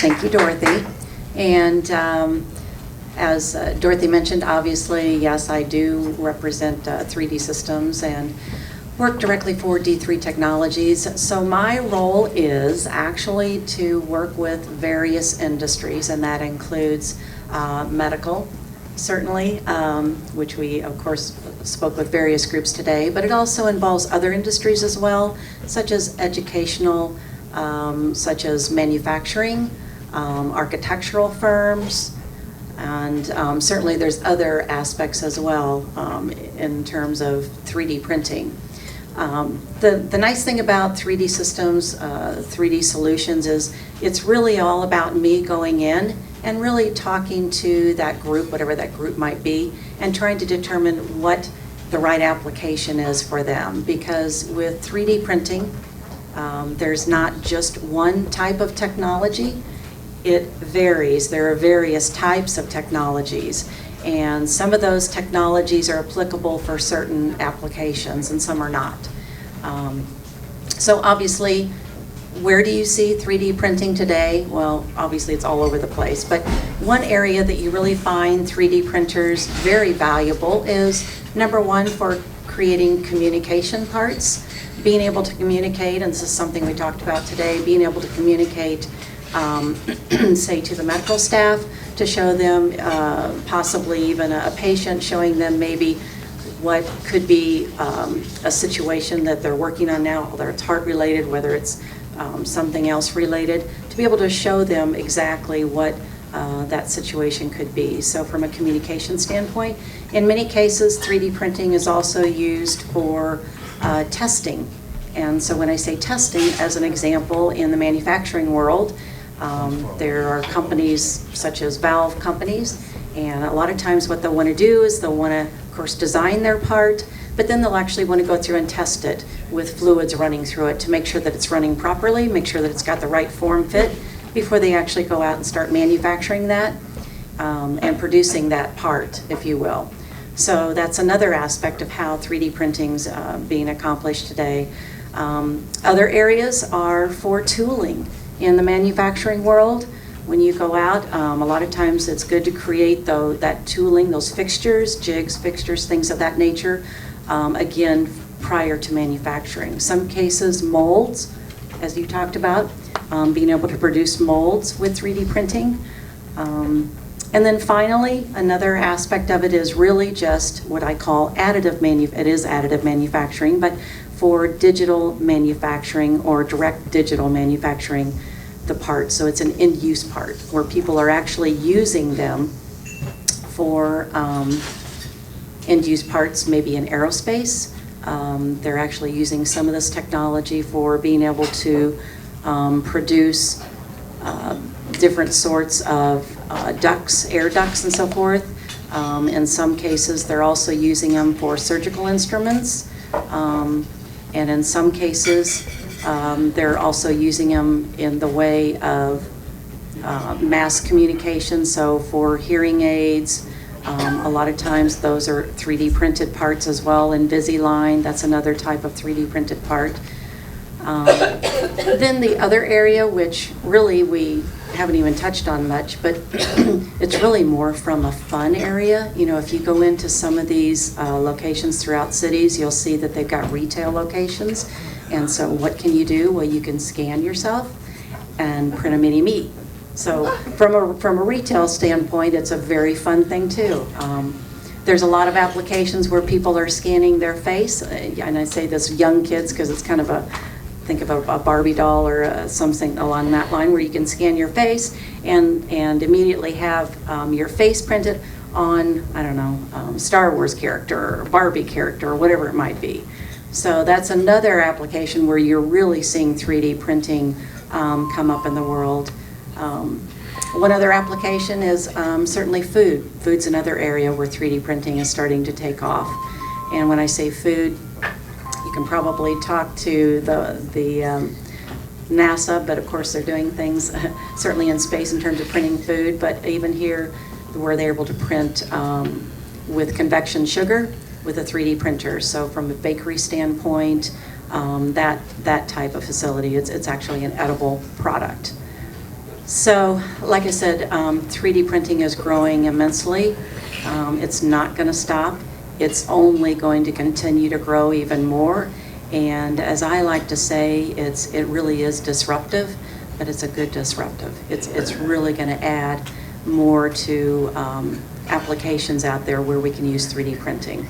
Thank you, Dorothy. And as Dorothy mentioned, obviously, yes, I do represent 3D Systems and work directly for D3 Technologies. So my role is actually to work with various industries, and that includes medical, certainly, which we, of course, spoke with various groups today, but it also involves other industries as well, such as educational, such as manufacturing, architectural firms, and certainly there's other aspects as well in terms of 3D printing. The nice thing about 3D Systems, 3D Solutions is it's really all about me going in and really talking to that group, whatever that group might be, and trying to determine what the right application is for them. Because with 3D printing, there's not just one type of technology. It varies. There are various types of technologies, and some of those technologies are applicable for certain applications and some are not. So obviously, where do you see 3D printing today? Well, obviously it's all over the place, but one area that you really find 3D printers very valuable is, number one, for creating communication parts, being able to communicate, and this is something we talked about today, being able to communicate, say, to the medical staff, to show them possibly even a patient, showing them maybe what could be a situation that they're working on now, whether it's heart related, whether it's something else related, to be able to show them exactly what that situation could be. So from a communication standpoint, in many cases 3D printing is also used for testing. And so when I say testing, as an example, in the manufacturing world, there are companies such as valve companies, and a lot of times what they'll want to do is they'll want to, of course, design their part, but then they'll actually want to go through and test it with fluids running through it to make sure that it's running properly, make sure that it's got the right form fit before they actually go out and start manufacturing that and producing that part, if you will. So that's another aspect of how 3D printing's being accomplished today. Other areas are for tooling. In the manufacturing world, when you go out, a lot of times it's good to create that tooling, those fixtures, jigs, fixtures, things of that nature, again, prior to manufacturing. Some cases, molds, as you talked about, being able to produce molds with 3D printing. And then finally, another aspect of it is really just what I call additive manufacturing, but for digital manufacturing or direct digital manufacturing the parts. So it's an end-use part where people are actually using them for end-use parts, maybe in aerospace. They're actually using some of this technology for being able to produce different sorts of ducts, air ducts and so forth. In some cases, they're also using them for surgical instruments. And in some cases, they're also using them in the way of mass communication. So for hearing aids, a lot of times those are 3D printed parts as well. Invisalign, that's another type of 3D printed part. Then the other area, which really we haven't even touched on much, but it's really more from a fun area. You know, if you go into some of these locations throughout cities, you'll see that they've got retail locations. And so what can you do? Well, you can scan yourself and print a mini-me. So from a retail standpoint, it's a very fun thing too. There's a lot of applications where people are scanning their face, and I say this young kids because it's kind of think of a Barbie doll or something along that line, where you can scan your face and immediately have your face printed on, I don't know, Star Wars character or Barbie character or whatever it might be. So that's another application where you're really seeing 3D printing come up in the world. One other application is certainly food. Food's another area where 3D printing is starting to take off. And when I say food, you can probably talk to the NASA, but of course they're doing things certainly in space in terms of printing food, but even here where they're able to print with convection sugar with a 3D printer. So from a bakery standpoint, that type of facility, it's actually an edible product. So, like I said, 3D printing is growing immensely. It's not going to stop. It's only going to continue to grow even more. And as I like to say, it really is disruptive, but it's a good disruptive. It's really going to add more to applications out there where we can use 3D printing.